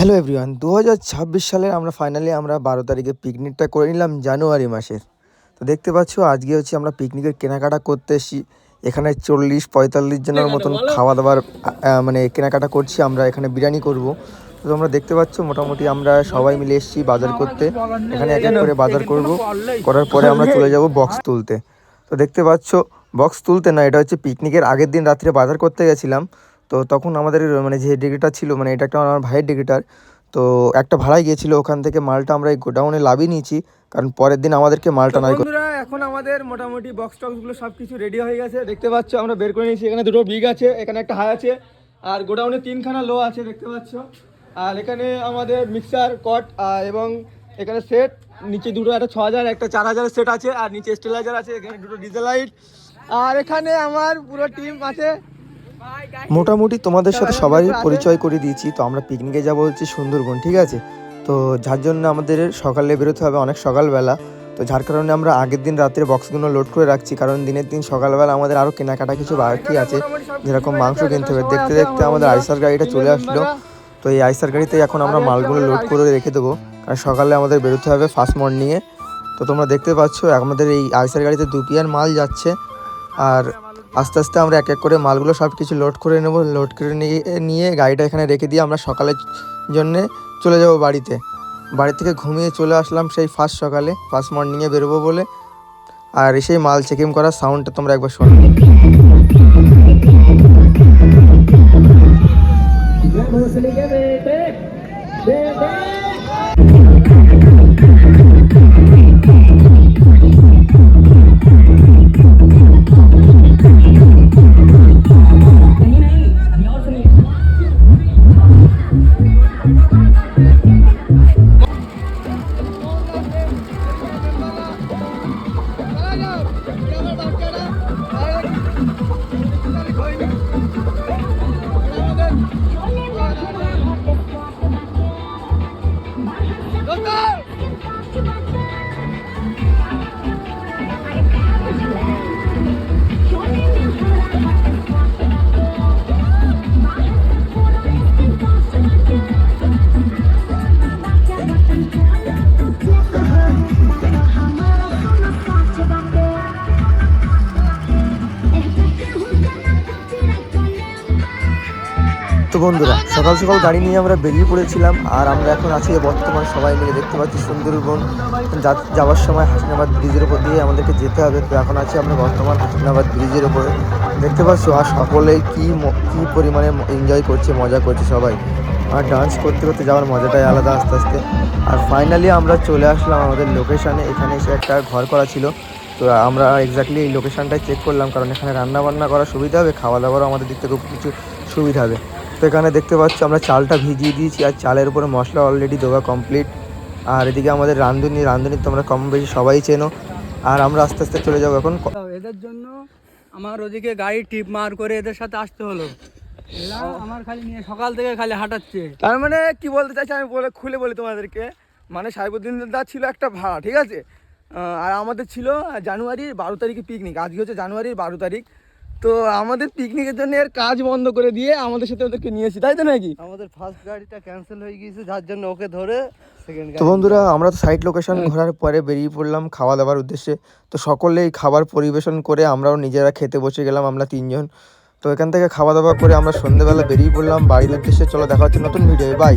Hello everyone, 2026 সালের আমরা finally 12 তারিখে পিকনিকটা করে নিলাম জানুয়ারি মাসের। তো দেখতে পাচ্ছ আজকে হচ্ছে আমরা পিকনিকের কেনাকাটা করতে এসেছি। এখানে 40-45 জনের মতন খাওয়া দাওয়ার মানে কেনাকাটা করছি। আমরা এখানে বিরিয়ানি করব। তো তোমরা দেখতে পাচ্ছ মোটামুটি আমরা সবাই মিলে এসেছি বাজার করতে। এখানে এক এক করে বাজার করব, করার পরে আমরা চলে যাব বক্স তুলতে। তো দেখতে পাচ্ছ বক্স তুলতে না, এটা হচ্ছে পিকনিকের আগের দিন রাত্রে বাজার করতে গেছিলাম। তো তখন আমাদের মানে যে ডিগ্রিটার ছিল, মানে এটা একটা আমার ভাইয়ের ডিগ্রিটার, তো একটা ভাড়ায় গিয়েছিল। ওখান থেকে মালটা আমরা এই গোডাউনে লাভিয়ে নিয়েছি, কারণ পরের দিন আমাদেরকে মালটা নাই। বন্ধুরা এখন আমাদের মোটামুটি বক্স টক্সগুলো সব কিছু রেডি হয়ে গেছে। দেখতে পাচ্ছ আমরা বের করে নিয়েছি। এখানে দুটো বিগ আছে, এখানে একটা হাই আছে, আর গোডাউনে 3খানা লো আছে দেখতে পাচ্ছ। আর এখানে আমাদের মিক্সার কট এবং এখানে সেট, নিচে দুটো একটা 6000 একটা 4000 সেট আছে, আর নিচে স্টেলাইজার আছে, এখানে দুটো ডিজেল লাইট, আর এখানে আমার পুরো টিম আছে। মোটামুটি তোমাদের সাথে সবাই পরিচয় করে দিয়েছি। তো আমরা পিকনিকে যাবো হচ্ছে সুন্দরবন, ঠিক আছে? তো যার জন্য আমাদের সকালে বেরোতে হবে, অনেক সকালবেলা। তো যার কারণে আমরা আগের দিন রাত্রে বক্সগুলো লোড করে রাখছি, কারণ দিনের দিন সকালবেলা আমাদের আরও কেনাকাটা কিছু বাকি আছে, যেরকম মাংস কিনতে হবে। দেখতে দেখতে আমাদের আইসার গাড়িটা চলে আসলো। তো এই আইসার গাড়িতে এখন আমরা মালগুলো লোড করে রেখে দেবো, কারণ সকালে আমাদের বেরোতে হবে ফার্স্ট মর্নিংয়ে। তো তোমরা দেখতে পাচ্ছ আমাদের এই আইসার গাড়িতে 2 পিয়ার মাল যাচ্ছে, আর আস্তে আস্তে আমরা এক এক করে মালগুলো সব কিছু লোড করে নেব। লোড করে নিয়ে গাড়িটা এখানে রেখে দিয়ে আমরা সকালের জন্যে চলে যাব বাড়িতে। বাড়ি থেকে ঘুমিয়ে চলে আসলাম সেই সকালে ফার্স্ট মর্নিংয়ে বেরোবো বলে। আর সেই মাল চেকিং করার সাউন্ডটা তোমরা একবার শোনো। তো বন্ধুরা সকাল সকাল গাড়ি নিয়ে আমরা বেরিয়ে পড়েছিলাম, আর আমরা এখন আছি বর্তমান সবাই মিলে দেখতে পাচ্ছি সুন্দরবন যাওয়ার সময় হাসনাবাদ ব্রিজের উপর দিয়ে আমাদেরকে যেতে হবে। তো এখন আছি আমরা বর্তমান হাসনাবাদ ব্রিজের উপরে, দেখতে পাচ্ছ। আর সকলেই কী পরিমাণে এনজয় করছে, মজা করছে সবাই। আর ডান্স করতে করতে যাওয়ার মজাটাই আলাদা আস্তে আস্তে। আর ফাইনালি আমরা চলে আসলাম আমাদের লোকেশানে। এখানে এসে একটা ঘর করা ছিল, তো আমরা এক্স্যাক্টলি এই লোকেশানটাই চেক করলাম, কারণ এখানে রান্না বান্না করার সুবিধা হবে, খাওয়া দাওয়ারও আমাদের দিক থেকে কিছু সুবিধা হবে। তো এখানে দেখতে পাচ্ছ আমরা চালটা ভিজিয়ে দিয়েছি, আর চালের উপরে মশলা অলরেডি দেওয়া কমপ্লিট। আর এদিকে আমাদের রাঁধুনি তোমরা কম বেশি সবাই চেনো। আর আমরা আস্তে আস্তে চলে যাবো এখন। এদের জন্য আমার ওদিকে গাড়ি টিপ মার করে এদের সাথে আসতে হলো। এরা আমার খালি নিয়ে সকাল থেকে খালি হাঁটাচ্ছে। তার মানে কি বলতে চাইছি আমি খুলে বলি তোমাদেরকে। মানে সাইবুদ্দিন দা ছিল একটা ভাড়া, ঠিক আছে? আর আমাদের ছিল জানুয়ারির 12 তারিখে পিকনিক। আজকে হচ্ছে জানুয়ারির 12 তারিখ। তো আমাদের পিকনিকের জন্য এর কাজ বন্ধ করে দিয়ে আমাদের সাথে ওদেরকে নিয়েছি, তাই তো নাকি? আমাদের ফার্স্ট গাড়িটা ক্যান্সেল হয়ে গিয়েছে, যার জন্য ওকে ধরে সেকেন্ড গাড়ি। তো বন্ধুরা আমরা তো সাইড লোকেশন ঘোরার পরে বেরিয়ে পড়লাম খাওয়া দাওয়ার উদ্দেশ্যে। তো সকলেই খাবার পরিবেশন করে আমরাও নিজেরা খেতে বসে গেলাম, আমরা 3 জন। তো এখান থেকে খাওয়া দাওয়া করে আমরা সন্ধ্যেবেলা বেরিয়ে পড়লাম বাড়ির উদ্দেশ্যে। চলো দেখা হচ্ছে নতুন ভিডিও, বাই।